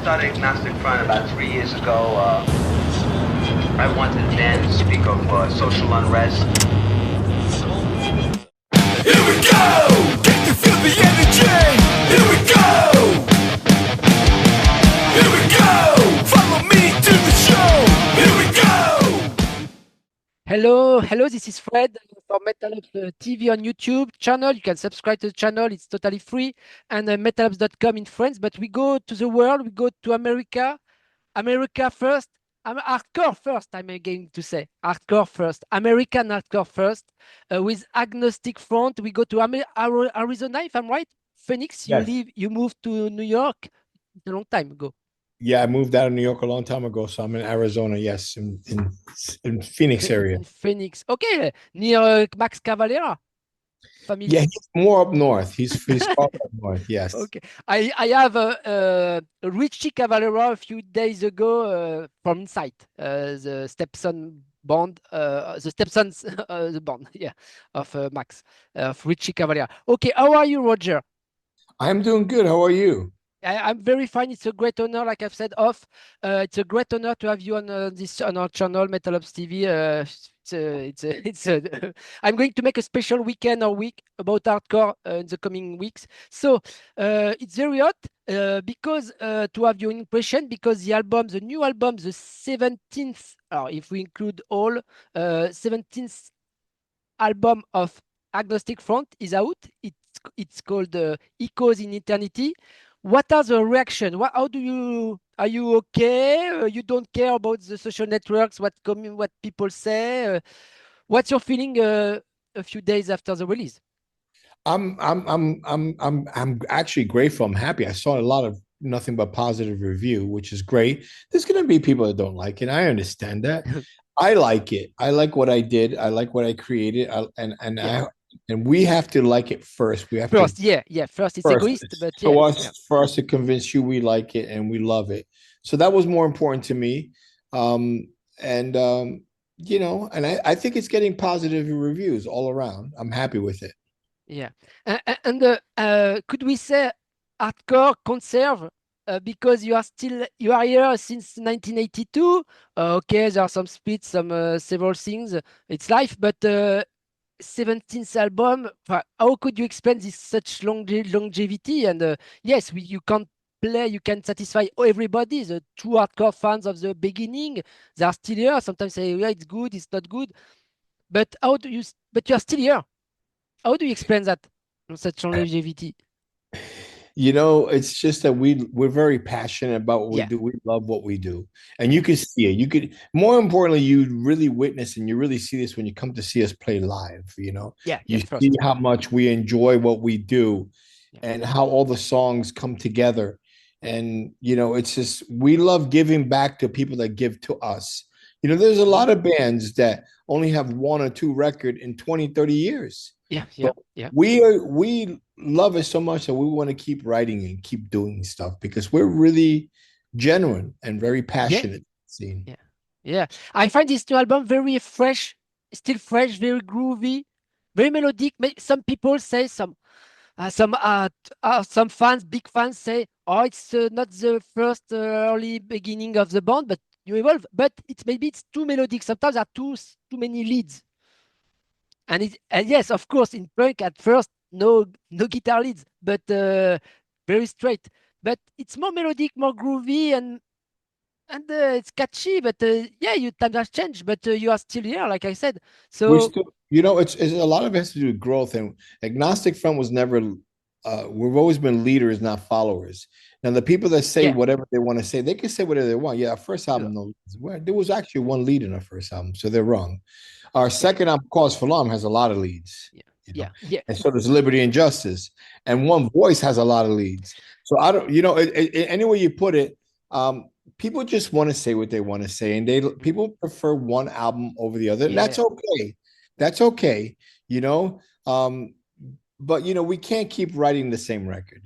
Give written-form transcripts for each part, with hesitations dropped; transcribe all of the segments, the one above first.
started Agnostic Front about 3 years ago. I wanted to then speak of social unrest. Here we go! Can you feel the energy? Here we go! Here we go! Follow me to the show! Here we go! Hello, this is Fred for Metal Ops TV on YouTube channel. You can subscribe to the channel, it's totally free, and metalops.com in France. But we go to the world, we go to America. America first. Hardcore first, I'm going to say. Hardcore first. American hardcore first. With Agnostic Front, we go to Arizona, if I'm right. Phoenix, Yes. you moved to New York a long time ago. Yeah, I moved out of New York a long time ago, so I'm in Arizona. Yes, in Phoenix area. In Phoenix. Okay, near Max Cavalera. Family. Yeah, he's more up north. He's far up north. Yes. Okay. I have a Richie Cavalera a few days ago from inside the Stepson band, the Stepsons the band, yeah, of Max, of Richie Cavalera. Okay, how are you, Roger? I'm doing good. How are you? I'm very fine. It's a great honor, like I've said off. It's a great honor to have you on on our channel, Metal Ops TV. I'm going to make a special weekend or week about hardcore in the coming weeks. So it's very hot because to have your impression, because the new album, the 17th, if we include all, 17th album of Agnostic Front is out. It's called Echoes in Eternity. What are the reaction? Are you okay? You don't care about the social networks, what people say? What's your feeling a few days after the release? I'm actually grateful. I'm happy. I saw a lot of nothing but positive review, which is great. There's gonna be people that don't like it. I understand that. I like it. I like what I did. I like what I created. And we have to like it first. We have first, to first it's egoist, but for us to convince you we like it and we love it. So that was more important to me. You know, and I think it's getting positive reviews all around. I'm happy with it. Yeah. Could we say hardcore conserve because you are here since 1982? Okay, there are some splits, some several things. It's life, but 17th album. How could you explain this such longevity? And yes, you can't play, you can satisfy everybody. The true hardcore fans of the beginning, they are still here. Sometimes say, yeah, it's good, it's not good. But but you are still here. How do you explain that? Such longevity? You know, it's just that we're very passionate about what we do. We love what we do. And you can see it. You could, more importantly, you really witness and you really see this when you come to see us play live, you know. You see how much we enjoy what we do and how all the songs come together. And, you know, it's just, we love giving back to people that give to us. You know, there's a lot of bands that only have one or two records in 20, 30 years. We love it so much that we want to keep writing and keep doing stuff because we're really genuine and very passionate. I find this new album very fresh, still fresh, very groovy, very melodic. Some people say some fans, big fans say, oh, it's not the first early beginning of the band, but you evolve. But it's too melodic. Sometimes there are too many leads. And yes, of course, in punk at first, no guitar leads, but very straight. But it's more melodic, more groovy, and it's catchy. But your times have changed, but you are still here, like I said. So you know, it's a lot of it has to do with growth. And Agnostic Front was never. We've always been leaders, not followers. Now, the people that say whatever they want to say, they can say whatever they want. Yeah, our first album, there was actually one lead in our first album, so they're wrong. Our second album, Cause for Alarm, has a lot of leads. And so does Liberty and Justice. And One Voice has a lot of leads. So I don't, you know, any way you put it, people just want to say what they want to say, and people prefer one album over the other. And that's okay. That's okay. You know, but you know, we can't keep writing the same record.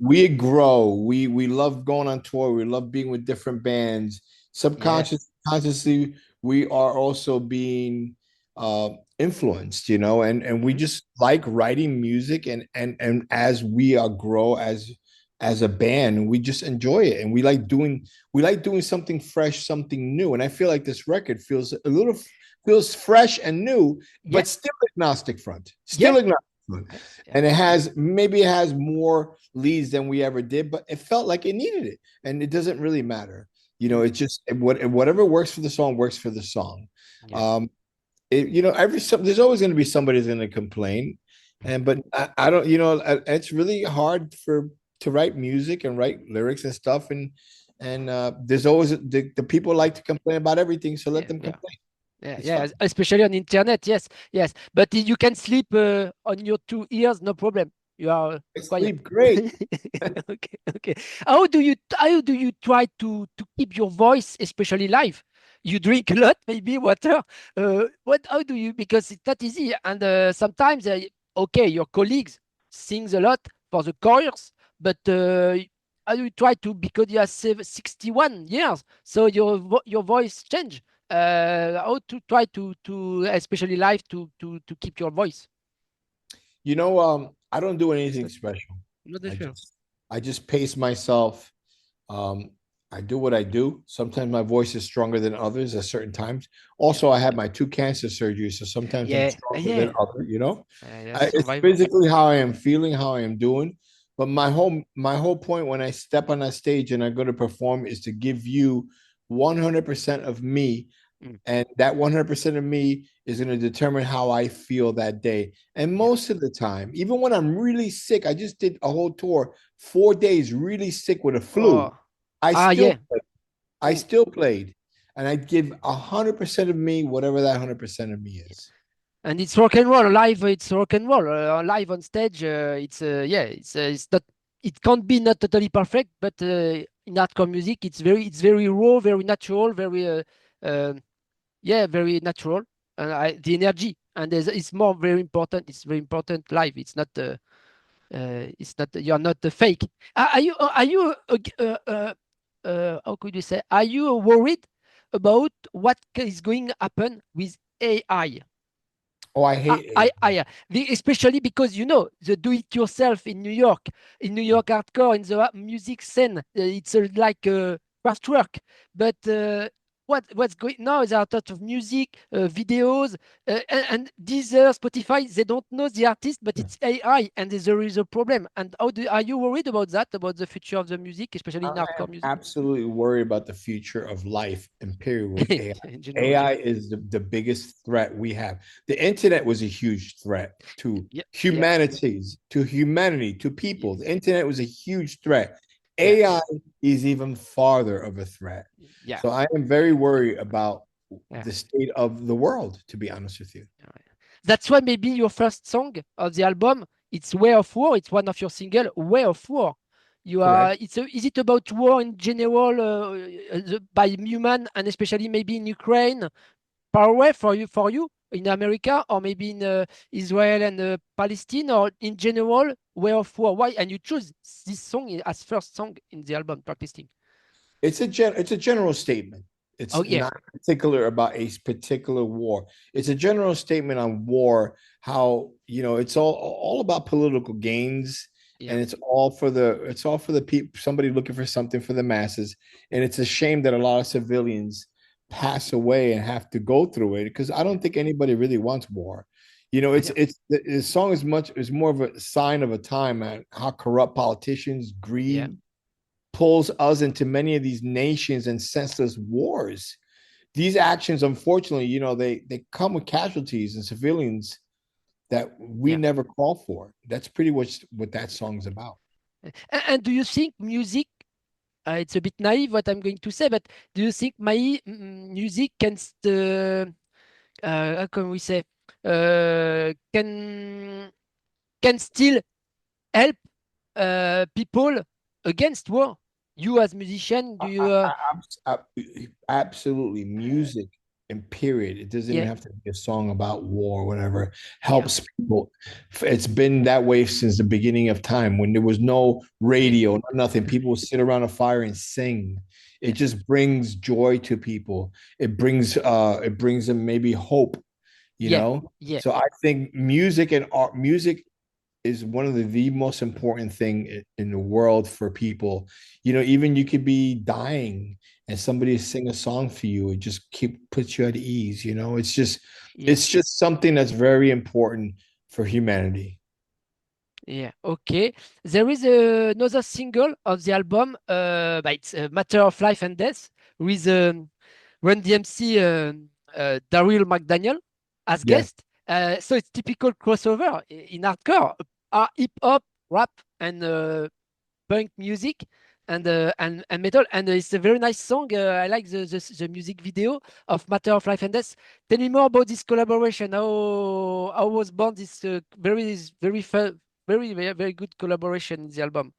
We grow. We love going on tour. We love being with different bands. Consciously, we are also being influenced, you know, and we just like writing music and as we grow as as a band, and we just enjoy it, and we like doing something fresh, something new. And I feel like this record feels fresh and new, Yeah. but still agnostic front, still Yeah. agnostic front. Yeah. And it has more leads than we ever did, but it felt like it needed it, and it doesn't really matter. It's just whatever works for the song works for the song. Yeah. There's always going to be somebody who's going to complain, but I don't. It's really hard to write music and write lyrics and stuff, and there's always the people like to complain about everything, so let them complain. Yeah, especially on internet. Yes. But you can sleep on your 2 ears, no problem. You are sleep great. Okay. How do you try to keep your voice, especially live? You drink a lot, maybe water. How do you? Because it's not easy, and sometimes your colleagues sings a lot for the chorus, but how do you try to, because you have 61 years, so your voice change. How to try to especially live to keep your voice? I don't do anything special. I just pace myself. I do what I do. Sometimes my voice is stronger than others at certain times. Also, I had my 2 cancer surgeries, so sometimes I'm stronger than others. It's physically how I am feeling, how I am doing. But my whole point when I step on that stage and I go to perform is to give you 100% of me. And that 100% of me is going to determine how I feel that day. And most of the time, even when I'm really sick, I just did a whole tour, 4 days, really sick with a flu. I still played, and I give 100% of me, whatever that 100% of me is. And it's rock and roll live. It's rock and roll live on stage. It's not. It can't be not totally perfect, but in hardcore music, it's very raw, very natural, very very natural, and the energy, and it's very important. It's very important live. It's not. You're not a fake. Are you? How could you say? Are you worried about what is going to happen with AI? Oh, I hate AI. Especially because the do-it-yourself in New York hardcore, in the music scene, it's like craft work. But what's going now? There are a lot of music videos, and Deezer, Spotify. They don't know the artist, but it's AI, and there is a problem. And are you worried about that? About the future of the music, especially in hardcore music? Absolutely worried about the future of life and period with AI. AI is the biggest threat we have. The internet was a huge threat to humanity, to people. The internet was a huge threat. AI is even farther of a threat. So I am very worried about the state of the world, to be honest with you. That's why maybe your first song of the album, it's Way of War. It's one of your single, Way of War. Is it about war in general, by human, and especially maybe in Ukraine, far away for you in America, or maybe in Israel and Palestine, or in general, Way of War? Why? And you choose this song as first song in the album, Practicing. It's a general statement. It's not particular about a particular war. It's a general statement on war, how it's all about political gains, and it's all for the people, somebody looking for something for the masses. And it's a shame that a lot of civilians pass away and have to go through it, because I don't think anybody really wants war. The song is more of a sign of a time and how corrupt politicians, greed pulls us into many of these nations and senseless wars. These actions, unfortunately, they come with casualties and civilians that we never call for. That's pretty much what that song's about. And do you think music, it's a bit naive what I'm going to say, but do you think music can, how can we say, can still help people against war? You as musician, do you? Absolutely, music and period. It doesn't even have to be a song about war or whatever. Helps people. It's been that way since the beginning of time, when there was no radio, nothing. People would sit around a fire and sing. It just brings joy to people. It brings them maybe hope. So I think music and art, music is one of the most important thing in the world for people. You know, even you could be dying and somebody sing a song for you, it just puts you at ease. You know, Yeah. it's just something that's very important for humanity. Yeah, okay. There is another single of the album, but it's a Matter of Life and Death with Run DMC Darryl McDaniel as Yeah. guest. So it's typical crossover in hardcore, hip hop, rap, and punk music and metal. And it's a very nice song. I like the music video of Matter of Life and Death. Tell me more about this collaboration. How was born this very fun, very good collaboration in the album?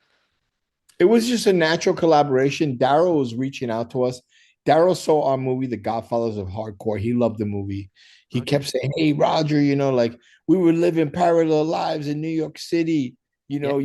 It was just a natural collaboration. Darryl was reaching out to us. Darryl saw our movie, The Godfathers of Hardcore. He loved the movie. He Okay. kept saying, "Hey, Roger, you know, like we were living parallel lives in New York City. You Yeah. know,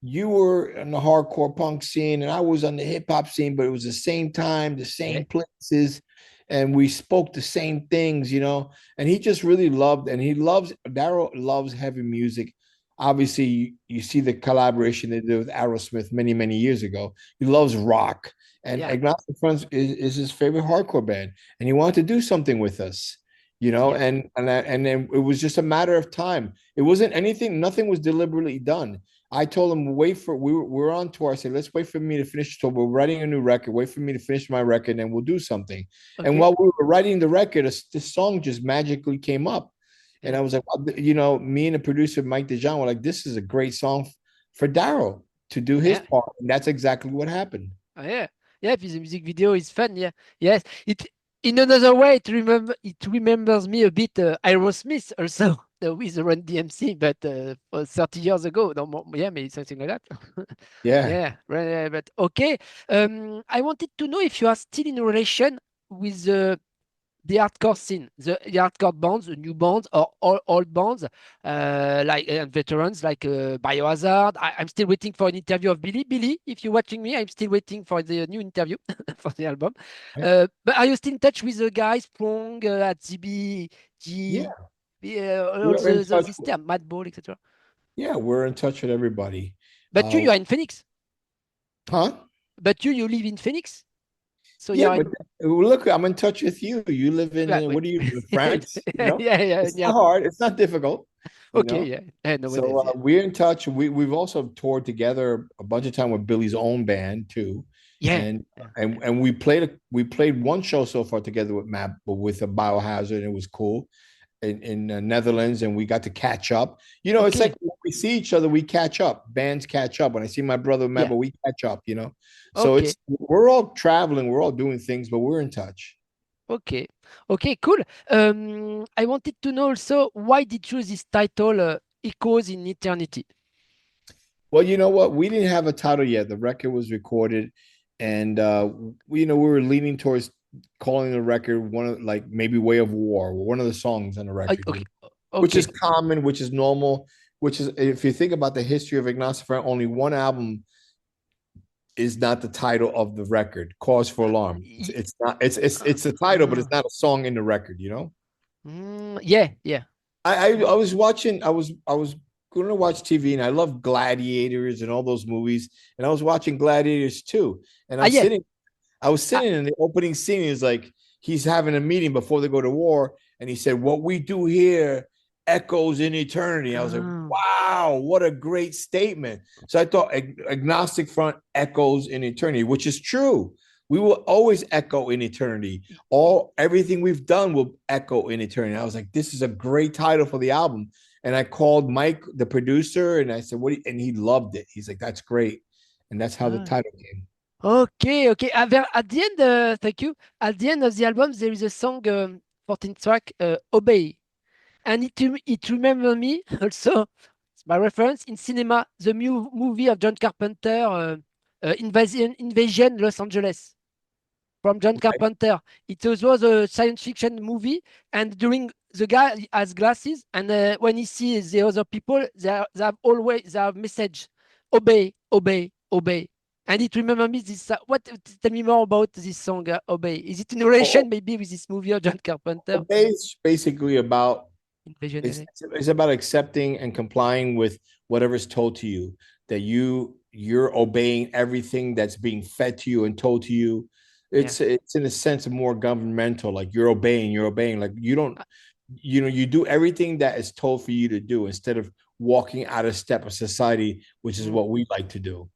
you were in the hardcore punk scene and I was on the hip hop scene, but it was the same time, the Yeah. same places, and we spoke the same things, you know." And he just really loved, and Darryl loves heavy music. Obviously, you see the collaboration they did with Aerosmith many years ago. He loves rock, and Yeah. Agnostic Front is his favorite hardcore band, and he wanted to do something with us, you know. Yeah. And then it was just a matter of time. It wasn't anything. Nothing was deliberately done. I told him, wait for we were on tour. I said, let's wait for me to finish the tour. We're writing a new record. Wait for me to finish my record, and we'll do something. And Okay. while we were writing the record, this song just magically came up. And Yeah. I was like, you know, me and the producer, Mike DeJohn, were like, this is a great song for Darryl to do his Yeah. part. And that's exactly what happened. Yeah. Yeah. The music video is fun. Yeah. Yes. It in another way it remembers me a bit Aerosmith also with Run DMC, but for 30 years ago. No more, yeah, maybe something like that. Yeah. Yeah. Right, yeah, but okay. I wanted to know if you are still in a relation with the hardcore scene, the hardcore bands, the new bands, or old bands, like and veterans like Biohazard. I'm still waiting for an interview of Billy. Billy, if you're watching me, I'm still waiting for the new interview for the album. Yeah. But are you still in touch with the guys, Prong at Yeah. CGBG, all We're in touch. this term, Madball, etc. Yeah. We're in touch with everybody. But you are in Phoenix. Huh? But you live in Phoenix, so Yeah. you're But in. look, I'm in touch with you. You live in, Yeah, wait. what do you live in France? You know, Yeah, yeah, it's yeah. not hard. It's not difficult, you Okay, know? yeah. Nowadays, So yeah. we're in touch. We've also toured together a bunch of time with Billy's own band too, Yeah. and Yeah. and we played one show so far together with Matt, but with a Biohazard, and it was cool in the Netherlands, and we got to catch up. You know, it's like Okay. when we see each other, we catch up. Bands catch up. When I see my brother Matt, Yeah. but we catch up. You know, so Okay. we're all traveling, we're all doing things, but we're in touch. Okay. Okay. Cool. I wanted to know also why did you choose this title, Echoes in Eternity? Well, you know what? We didn't have a title yet. The record was recorded, and we were leaning towards calling the record one of, like, maybe "Way of War," one of the songs on the record, Okay. which is Okay. common, which is normal, which is, if you think about the history of Agnostic Front, only one album is not the title of the record. "Cause for Alarm." Y- It's not. It's the title, but uh, it's not a song in the record. You know. yeah. Yeah. I was watching. I was going to watch TV, and I love Gladiators and all those movies. And I was watching Gladiators too. And Ah, yeah. I was Ah, sitting in the opening scene. Is like he's having a meeting before they go to war, and he said, "What we do here echoes in eternity." I was like, ah. "Wow, what a great statement!" So I thought Agnostic Front echoes in eternity, which is true. We will always echo in eternity. Everything we've done will echo in eternity. I was like, this is a great title for the album. And I called Mike, the producer, and I said, and he loved it. He's like, that's great. And that's how the Ah. title came. Okay. Okay. At the end, thank you. At the end of the album, there is a song, 14th track, Obey. And it remember me also, it's my reference in cinema, the movie of John Carpenter, Invasion Los Angeles, from John Okay. Carpenter. It was a science fiction movie, and during the guy has glasses, and when he sees the other people, they have message, obey, obey, obey. And it remember me this. Tell me more about this song, Obey. Is it in relation Oh, maybe with this movie of John Carpenter? Obey is basically about Invasion LA. It's about accepting and complying with whatever's told to you, that you're obeying everything that's being fed to you and told to you. It's in a sense more governmental, like you're obeying, like you don't, you do everything that is told for you to do instead of walking out of step of society, which is what we like to do.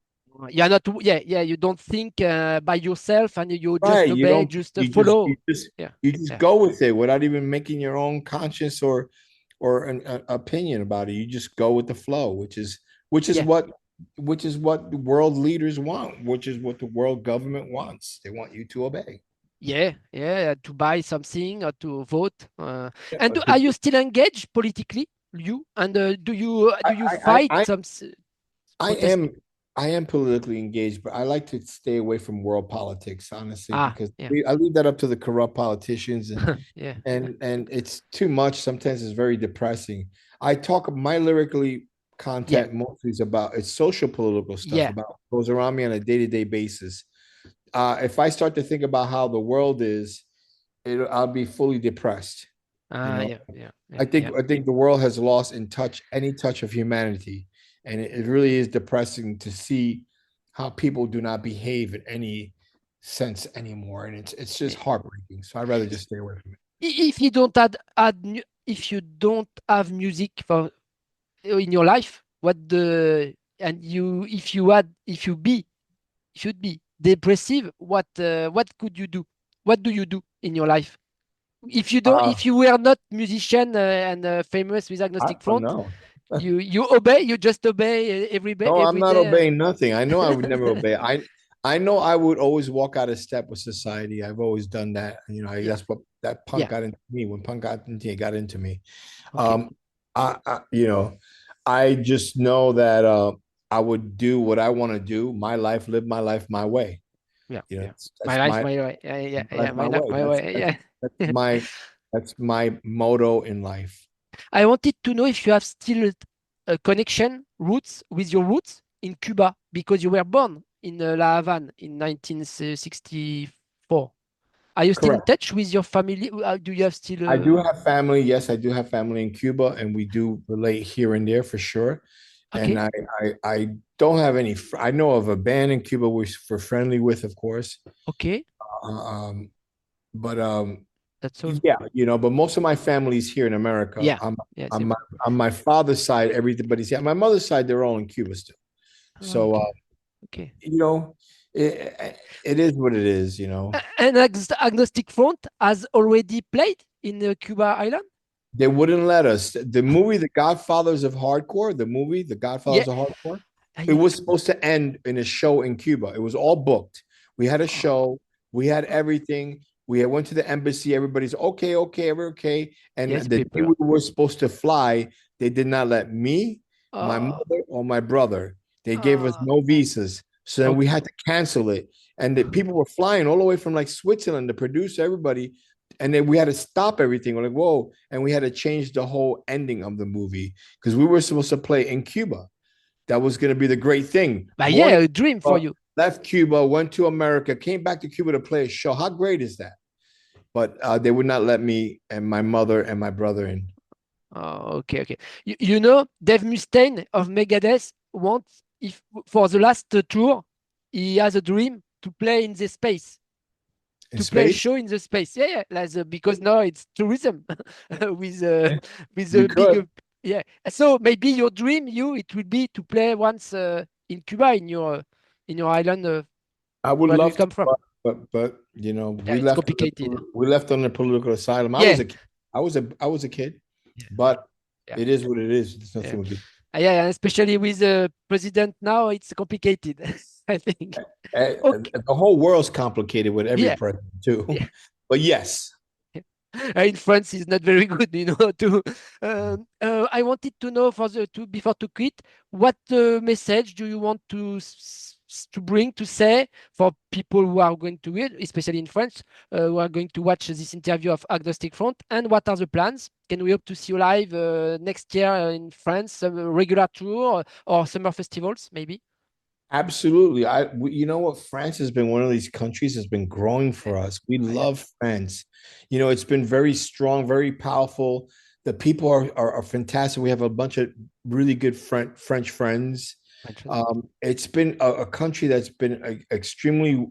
You're not, you don't think by yourself and you just Right. You obey, don't, just you just, follow. you just, Yeah, you just yeah, go with it without even making your own conscience or an opinion about it. You just go with the flow, which is yeah, what which is what the world leaders want, which is what the world government wants. They want you to obey. yeah, to buy something or to vote. Yeah, And are you still engaged politically, you? And do you fight I, some I protest? am I am politically engaged, but I like to stay away from world politics, honestly, Ah, because yeah, I leave that up to the corrupt politicians, and yeah, and it's too much. Sometimes it's very depressing. I talk my lyrically yeah, content mostly is about it's social political stuff yeah. about what goes around me on a day-to-day basis. If I start to think about how the world is, I'll be fully depressed. You Ah, know, yeah, yeah, I yeah, think yeah. I think the world has lost in touch any touch of humanity, and it really is depressing to see how people do not behave in any sense anymore, and it's just Yeah. heartbreaking. So I'd rather just stay away from it. If you don't if you don't have music for in your life, what the and you if you be should be depressive, what could you do? What do you do in your life? If you don't, Uh, if you were not musician and famous with I Agnostic don't Front, know. you obey, you just obey No, I'm every not day. obeying nothing. I know I would never obey. I know I would always walk out of step with society. I've always done that. Yeah, That's what that punk yeah. got into me. When punk got into it got into me. Okay. Um, I just know that I would do what I want to do. My life, live my life my way. Yeah, yeah. My That's life, my way. Yeah. my My life, way. my way. Yeah. That's my motto in life. I wanted to know if you have still a connection, roots with your roots in Cuba because you were born in La Havana in 1964. Are you still in Correct. touch with your family? Do you have still? I do have family. Yes, I do have family in Cuba, and we do relate here and there for sure. And Okay, I don't have any. I know of a band in Cuba we're friendly with, of course. okay, Um, but that's all. yeah, but most of my family's here in America. Yeah, yeah, I'm my, on my father's side, everybody's here. On my mother's side, they're all in Cuba still. So okay, okay. it is what it is. And Agnostic Front has already played in Cuba Island. They wouldn't let us. The movie, The Godfathers of Hardcore, the movie, The Yeah, Godfathers of Hardcore, it yeah. was supposed to end in a show in Cuba. It was all booked. We had a Oh, show. We had everything. We had went to the embassy. Everybody's okay, okay, we're okay. And yes, the day people. we were supposed to fly, they did not let me, my Oh, mother, or my brother. They gave us oh, no visas. So then we okay. had to cancel it. And the people were flying all the way from like Switzerland, the producer, everybody. And then we had to stop everything. We're like, whoa. And we had to change the whole ending of the movie because we were supposed to play in Cuba. That was going to be the great thing. But Born yeah, in a dream for Cuba, you. left Cuba, went to America, came back to Cuba to play a show. How great is that? But they would not let me and my mother and my brother in. Oh, okay, okay. You know, Dave Mustaine of Megadeth wants if for the last tour, he has a dream to play in the space, In to play a space, show in the space. Yeah, yeah. Like because now it's tourism with with we a big could. yeah. So maybe your dream, it will be to play once in Cuba in your island I would where you love to, come from. but Yeah, it's complicated. we left on the political asylum. I was Yeah, a kid. I was a kid, yeah, but yeah. it is what it is. There's Yeah. nothing we could. Yeah, and especially with the president now, it's complicated. I think. Okay. The whole world's complicated with every Yeah. president too. Yeah. But yes, In France is not very good, to I wanted to know for the to before to quit, what message do you want to bring to say for people who are going to read, especially in France, who are going to watch this interview of Agnostic Front, and what are the plans? Can we hope to see you live next year in France, some regular tour or summer festivals, maybe? absolutely. You know what? France has been one of these countries that's been growing Yeah, for us. We yeah, love France. It's been very strong, very powerful. The people are fantastic. We have a bunch of really good French friends. It's been a country that's been extremely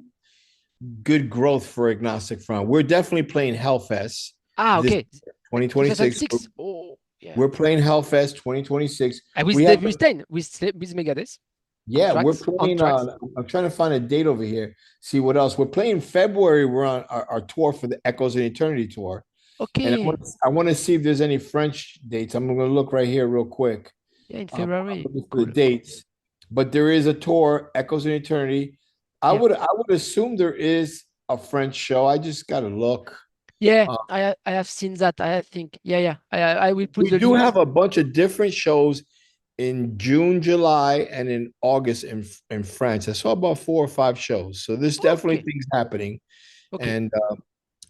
good growth for Agnostic Front. We're definitely playing Hellfest. Okay. 2026. Oh, yeah. We're playing Hellfest 2026. With David Stein, with Megadeth. Yeah, we're playing I'm trying to find a date over here. See what else. We're playing February. We're on our tour for the Echoes in Eternity tour. Okay. And I want to see if there's any French dates. I'm going to look right here real quick. Yeah, in February. The dates. But there is a tour, Echoes in Eternity. I would assume there is a French show. I just got to look. Yeah, I have seen that. I think. Yeah. I will put. We do have a bunch of different shows in June, July, and in August in France. I saw about 4 or 5 shows. So there's definitely things happening. And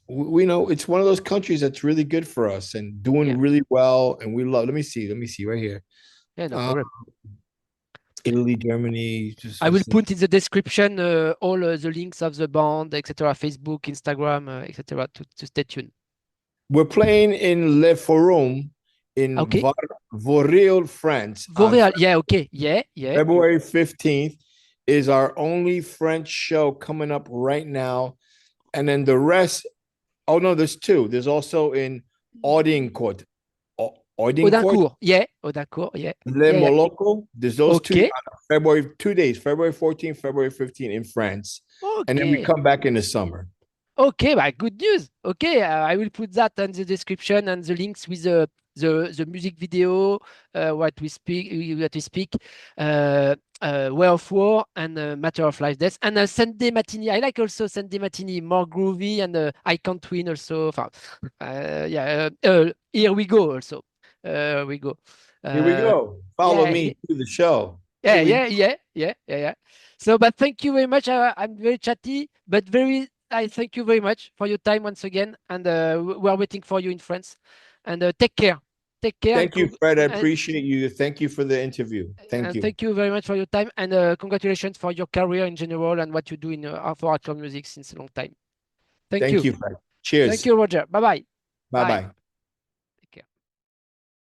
we know it's one of those countries that's really good for us and doing really well. And we love, let me see right here. Yeah, no problem. Italy, Germany. I will put in the description all the links of the band, etc. Facebook, Instagram, etc. to stay tuned. We're playing in Le Forum in Vauréal, France. Vauréal, yeah. February 15th is our only French show coming up right now. And then the rest, oh no, there's 2. There's also in Audincourt. Audincourt, yeah. Le Moloko, there's those 2 February, 2 days, February 14th, February 15th in France. And then we come back in the summer. Okay, good news. Okay, I will put that in the description and the links with the music video, what we speak, Way of War and Matter of Life Death, and Sunday Matinee. I like also Sunday Matinee, more groovy, and I Can't Win also. Here we go also. Here we go. Follow me to the show. Yeah. So, but thank you very much. I'm very chatty, but I thank you very much for your time once again, and we are waiting for you in France. And take care. Take care. Thank you, Fred. I appreciate you. Thank you for the interview. Thank you. Thank you very much for your time, and congratulations for your career in general and what you do in for hardcore music since a long time. Thank you. Thank you, Fred. Cheers. Thank you, Roger. Bye-bye. Bye-bye.